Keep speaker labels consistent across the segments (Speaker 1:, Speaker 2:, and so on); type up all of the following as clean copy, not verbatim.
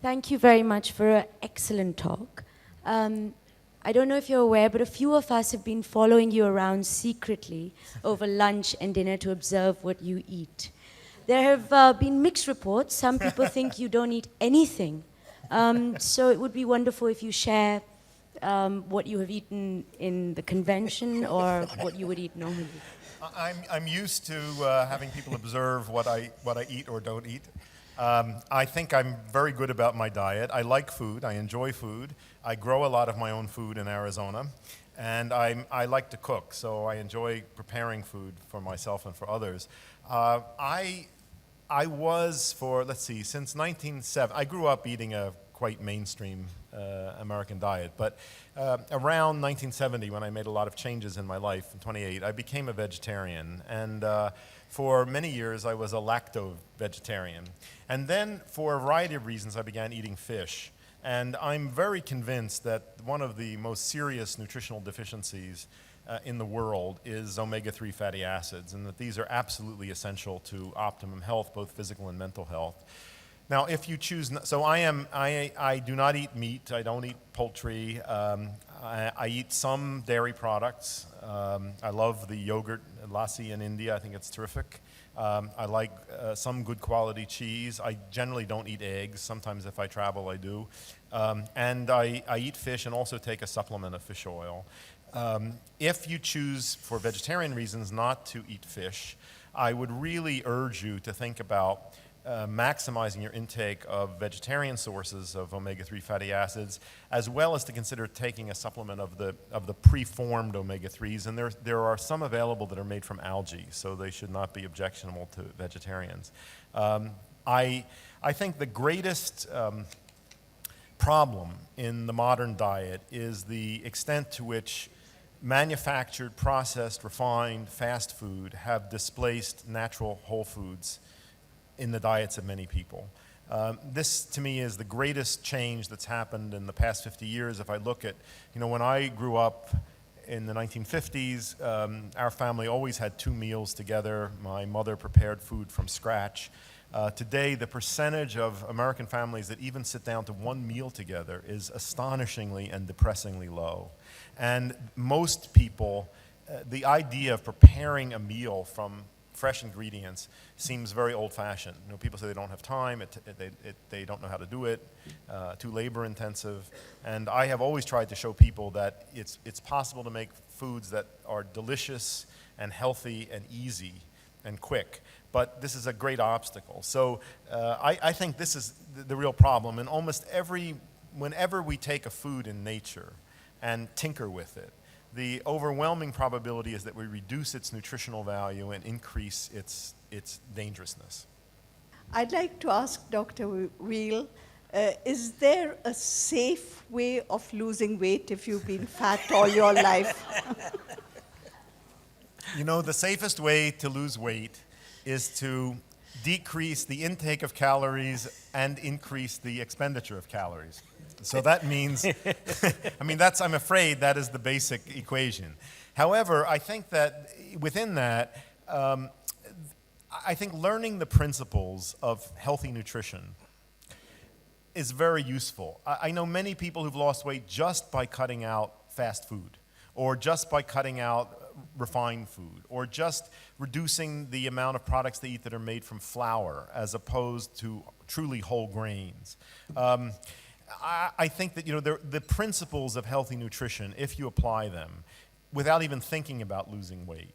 Speaker 1: Thank you very much for an excellent talk. I don't know if you're aware, but a few of us have been following you around secretly over lunch and dinner to observe what you eat. There have been mixed reports. Some people think you don't eat anything. So it would be wonderful if you share what you have eaten in the convention or what you would eat normally.
Speaker 2: I'm used to having people observe what I eat or don't eat. I think I'm very good about my diet. I like food. I enjoy food. I grow a lot of my own food in Arizona, and I like to cook. So I enjoy preparing food for myself and for others. I was for, let's see, since 1970. I grew up eating a quite mainstream American diet, but around 1970, when I made a lot of changes in my life, in 28, I became a vegetarian, and for many years I was a lacto-vegetarian. And then, for a variety of reasons, I began eating fish. And I'm very convinced that one of the most serious nutritional deficiencies in the world is omega-3 fatty acids, and that these are absolutely essential to optimum health, both physical and mental health. Now, if you choose, so I do not eat meat. I don't eat poultry. I eat some dairy products. I love the yogurt, lassi in India. I think it's terrific. I like some good quality cheese. I generally don't eat eggs. Sometimes if I travel, I do. And I eat fish and also take a supplement of fish oil. If you choose, for vegetarian reasons, not to eat fish, I would really urge you to think about maximizing your intake of vegetarian sources of omega-3 fatty acids, as well as to consider taking a supplement of the preformed omega-3s. And there are some available that are made from algae, so they should not be objectionable to vegetarians. I think the greatest problem in the modern diet is the extent to which manufactured, processed, refined, fast food have displaced natural whole foods in the diets of many people. This, to me, is the greatest change that's happened in the past 50 years. If I look at, when I grew up in the 1950s, our family always had 2 meals together. My mother prepared food from scratch. Today, the percentage of American families that even sit down to 1 meal together is astonishingly and depressingly low. And most people, the idea of preparing a meal from fresh ingredients seems very old-fashioned. People say they don't have time, they don't know how to do it, too labor-intensive. And I have always tried to show people that it's possible to make foods that are delicious and healthy and easy and quick. But this is a great obstacle. So I think this is the real problem. And whenever we take a food in nature and tinker with it, the overwhelming probability is that we reduce its nutritional value and increase its dangerousness.
Speaker 3: I'd like to ask Dr. Weil, is there a safe way of losing weight if you've been fat all your life?
Speaker 2: The safest way to lose weight is to decrease the intake of calories and increase the expenditure of calories. So that means, I'm afraid that is the basic equation. However, I think that within that, I think learning the principles of healthy nutrition is very useful. I know many people who've lost weight just by cutting out fast food, or just by cutting out refined food, or just reducing the amount of products they eat that are made from flour as opposed to truly whole grains. I think that the principles of healthy nutrition, if you apply them without even thinking about losing weight,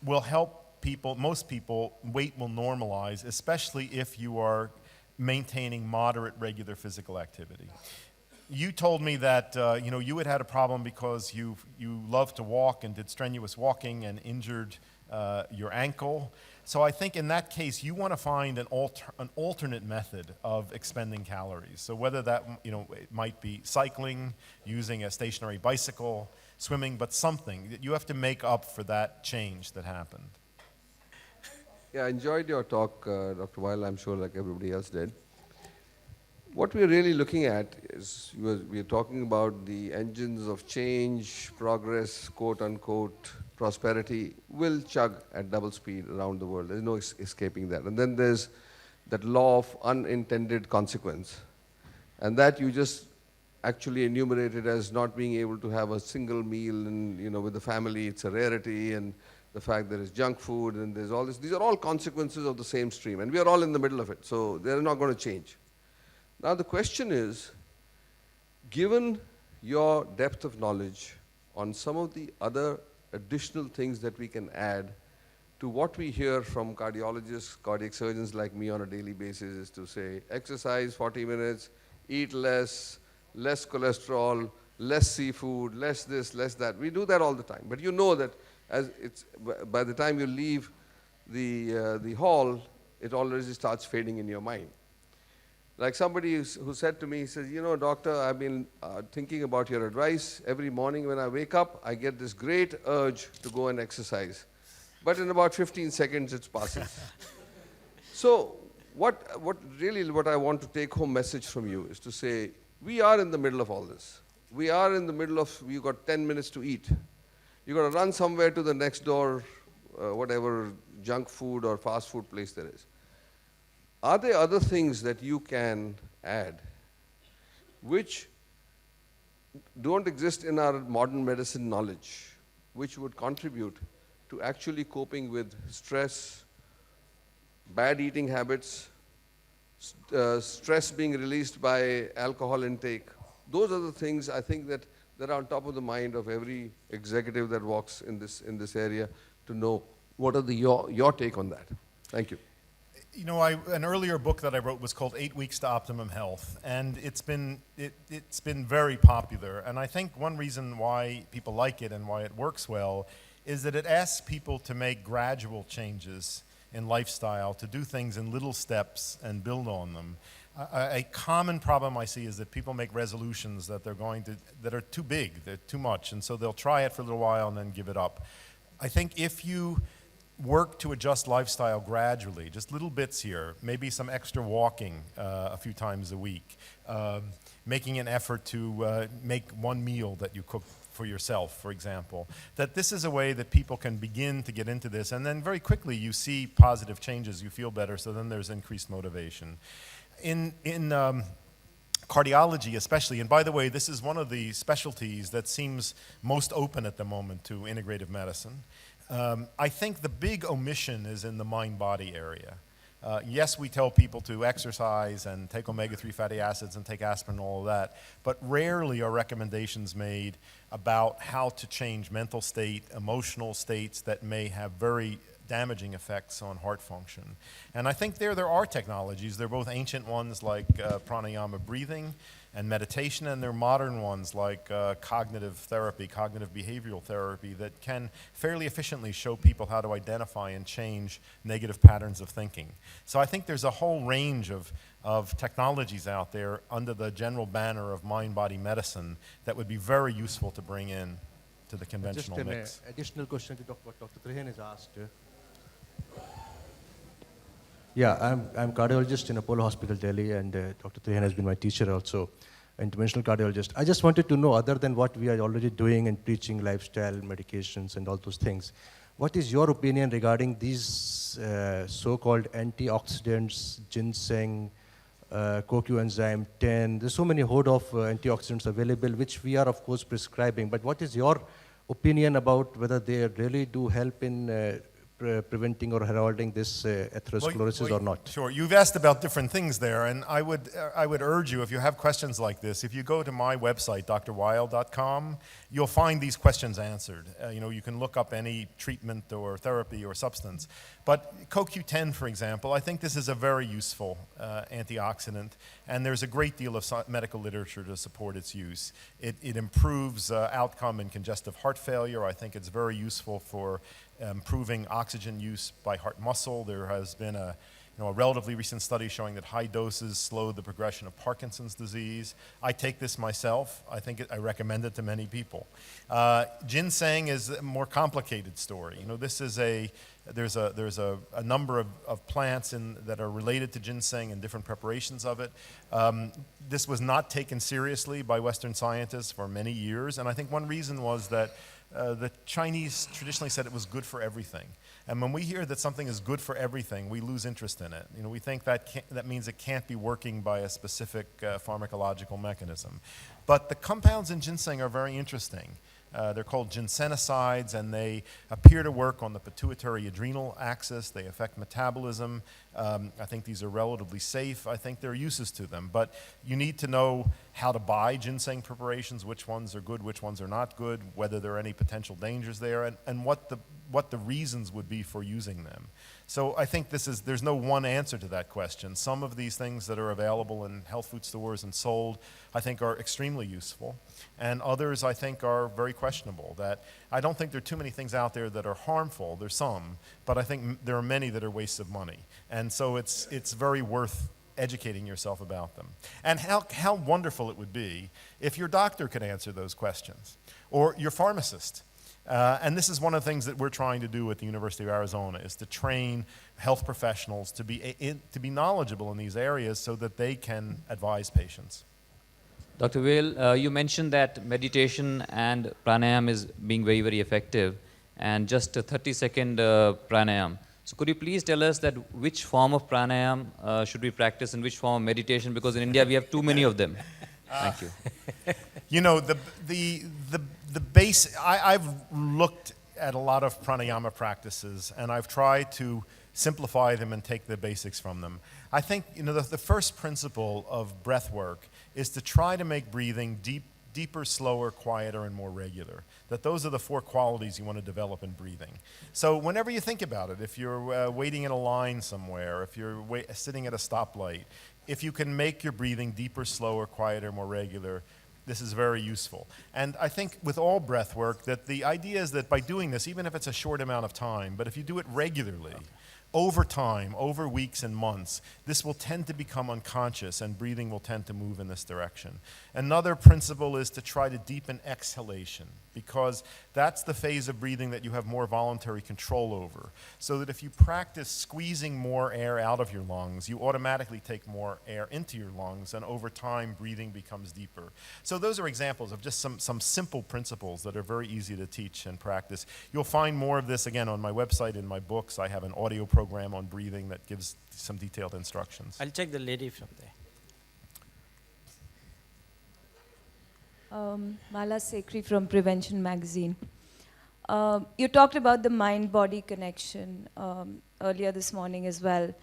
Speaker 2: will help people. Most people, weight will normalize, especially if you are maintaining moderate, regular physical activity. You told me that you had a problem because you loved to walk and did strenuous walking and injured your ankle. So I think in that case, you want to find an alternate method of expending calories. So whether that it might be cycling, using a stationary bicycle, swimming, but something that you have to make up for that change that happened.
Speaker 4: Yeah, I enjoyed your talk, Dr. Weil, I'm sure like everybody else did. What we're really looking at is we're talking about the engines of change, progress, quote unquote, prosperity will chug at double speed around the world. There's no escaping that. And then there's that law of unintended consequence. and that you just actually enumerated as not being able to have a single meal, and with the family it's a rarity, and the fact there is junk food and there's all this. These are all consequences of the same stream, and we are all in the middle of it, so they're not going to change. Now the question is, given your depth of knowledge on some of the other additional things that we can add to what we hear from cardiologists, cardiac surgeons like me on a daily basis, is to say, exercise 40 minutes, eat less cholesterol, less seafood, less this, less that. We do that all the time. But you know that by the time you leave the hall, it already starts fading in your mind. Like somebody who said to me, he says, doctor, I've been thinking about your advice. Every morning when I wake up, I get this great urge to go and exercise. But in about 15 seconds, it passes. So what I want to take home message from you is to say, we are in the middle of all this. We are in the middle of, you've got 10 minutes to eat. You've got to run somewhere to the next door, whatever junk food or fast food place there is. Are there other things that you can add which don't exist in our modern medicine knowledge, which would contribute to actually coping with stress, bad eating habits, stress being released by alcohol intake? Those are the things I think that are on top of the mind of every executive that walks in this area, to know what are your take on that. Thank you.
Speaker 2: An earlier book that I wrote was called 8 Weeks to Optimum Health, and it's been very popular. And I think one reason why people like it and why it works well is that it asks people to make gradual changes in lifestyle, to do things in little steps and build on them. A common problem I see is that people make resolutions that are too big, they're too much, and so they'll try it for a little while and then give it up. I think if you work to adjust lifestyle gradually, just little bits here, maybe some extra walking a few times a week, making an effort to make one meal that you cook for yourself, for example, that this is a way that people can begin to get into this, and then very quickly you see positive changes, you feel better, so then there's increased motivation. In cardiology especially, and by the way, this is one of the specialties that seems most open at the moment to integrative medicine. I think the big omission is in the mind-body area. Yes, we tell people to exercise and take omega-3 fatty acids and take aspirin and all of that, but rarely are recommendations made about how to change mental state, emotional states that may have very damaging effects on heart function. And I think there are technologies. There are both ancient ones like pranayama breathing and meditation, and there are modern ones like cognitive therapy, cognitive behavioral therapy, that can fairly efficiently show people how to identify and change negative patterns of thinking. So I think there's a whole range of technologies out there under the general banner of mind-body medicine that would be very useful to bring in to the conventional mix.
Speaker 5: Just an additional question to what Dr. Trehan has asked. Yeah, I'm cardiologist in Apollo Hospital, Delhi, and Dr. Trehan has been my teacher also, interventional cardiologist. I just wanted to know, other than what we are already doing and preaching lifestyle, medications, and all those things, what is your opinion regarding these so-called antioxidants, ginseng, coenzyme 10? There's so many horde of antioxidants available, which we are, of course, prescribing. But what is your opinion about whether they really do help in preventing or heralding this atherosclerosis or not?
Speaker 2: Sure. You've asked about different things there, and I would urge you, if you have questions like this, if you go to my website, drweil.com, you'll find these questions answered. You can look up any treatment or therapy or substance. But CoQ10, for example, I think this is a very useful antioxidant, and there's a great deal of medical literature to support its use. It improves outcome in congestive heart failure. I think it's very useful for improving oxygen use by heart muscle. There has been a relatively recent study showing that high doses slow the progression of Parkinson's disease. I take this myself. I recommend it to many people. Ginseng is a more complicated story. This is there's a number of plants that are related to ginseng and different preparations of it. This was not taken seriously by Western scientists for many years, and I think one reason was that the Chinese traditionally said it was good for everything. And when we hear that something is good for everything, we lose interest in it. We think that means it can't be working by a specific pharmacological mechanism. But the compounds in ginseng are very interesting. They're called ginsenosides, and they appear to work on the pituitary adrenal axis. They affect metabolism. I think these are relatively safe. I think there are uses to them. But you need to know how to buy ginseng preparations, which ones are good, which ones are not good, whether there are any potential dangers there, and what the reasons would be for using them. So I think there's no one answer to that question. Some of these things that are available in health food stores and sold, I think are extremely useful. And others, I think, are very questionable. That I don't think there are too many things out there that are harmful. There's some, but I think there are many that are wastes of money. And so it's very worth educating yourself about them. And how wonderful it would be if your doctor could answer those questions, or your pharmacist. And this is one of the things that we're trying to do at the University of Arizona, is to train health professionals to be knowledgeable in these areas so that they can advise patients.
Speaker 6: Dr. Vail, you mentioned that meditation and pranayam is being very, very effective, and just a 30-second pranayam. So could you please tell us that which form of pranayam should we practice and which form of meditation? Because in India we have too many of them. Thank you.
Speaker 2: The base, I've looked at a lot of pranayama practices, and I've tried to simplify them and take the basics from them. I think the first principle of breath work is to try to make breathing deeper, slower, quieter, and more regular. That those are the 4 qualities you want to develop in breathing. So whenever you think about it, if you're waiting in a line somewhere, if you're sitting at a stoplight, if you can make your breathing deeper, slower, quieter, more regular, this is very useful. And I think with all breath work, that the idea is that by doing this, even if it's a short amount of time, but if you do it regularly, over time, over weeks and months, this will tend to become unconscious, and breathing will tend to move in this direction. Another principle is to try to deepen exhalation, because that's the phase of breathing that you have more voluntary control over. So that if you practice squeezing more air out of your lungs, you automatically take more air into your lungs, and over time, breathing becomes deeper. So those are examples of just some simple principles that are very easy to teach and practice. You'll find more of this, again, on my website, in my books. I have an audio program on breathing that gives some detailed instructions.
Speaker 7: I'll check the lady from there.
Speaker 1: Mala Sekri from Prevention Magazine. You talked about the mind-body connection earlier this morning as well.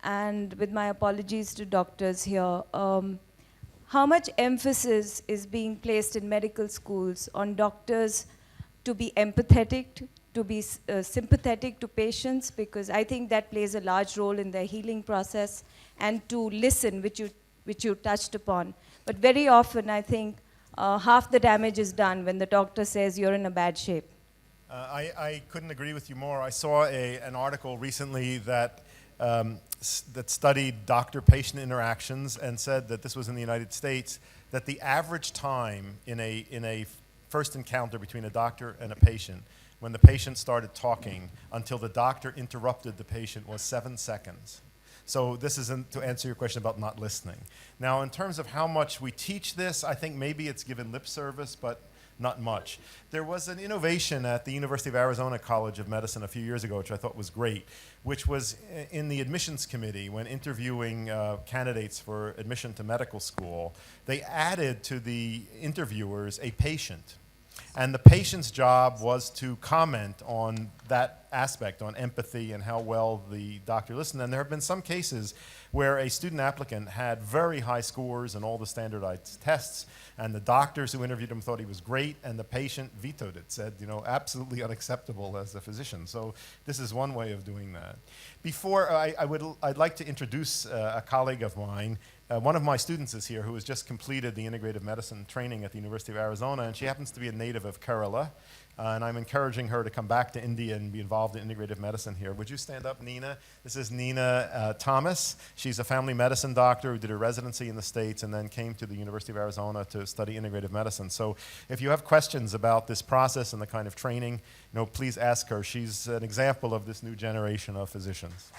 Speaker 1: And with my apologies to doctors here, how much emphasis is being placed in medical schools on doctors to be empathetic, to be sympathetic to patients? Because I think that plays a large role in their healing process, and to listen, which you touched upon. But very often, I think, half the damage is done when the doctor says you're in a bad shape.
Speaker 2: I couldn't agree with you more. I saw an article recently that studied doctor-patient interactions, and said that this was in the United States, that the average time in a first encounter between a doctor and a patient, when the patient started talking until the doctor interrupted the patient, was 7 seconds. So this isn't to answer your question about not listening. Now, in terms of how much we teach this, I think maybe it's given lip service, but not much. There was an innovation at the University of Arizona College of Medicine a few years ago, which I thought was great, which was in the admissions committee, when interviewing candidates for admission to medical school, they added to the interviewers a patient. And the patient's job was to comment on that aspect, on empathy and how well the doctor listened. And there have been some cases where a student applicant had very high scores in all the standardized tests, and the doctors who interviewed him thought he was great, and the patient vetoed it, said, absolutely unacceptable as a physician. So this is one way of doing that. Before, I'd like to introduce a colleague of mine. One of my students is here, who has just completed the integrative medicine training at the University of Arizona, and she happens to be a native of Kerala. And I'm encouraging her to come back to India and be involved in integrative medicine here. Would you stand up, Nina? This is Nina Thomas. She's a family medicine doctor who did her residency in the States and then came to the University of Arizona to study integrative medicine. So if you have questions about this process and the kind of training, please ask her. She's an example of this new generation of physicians.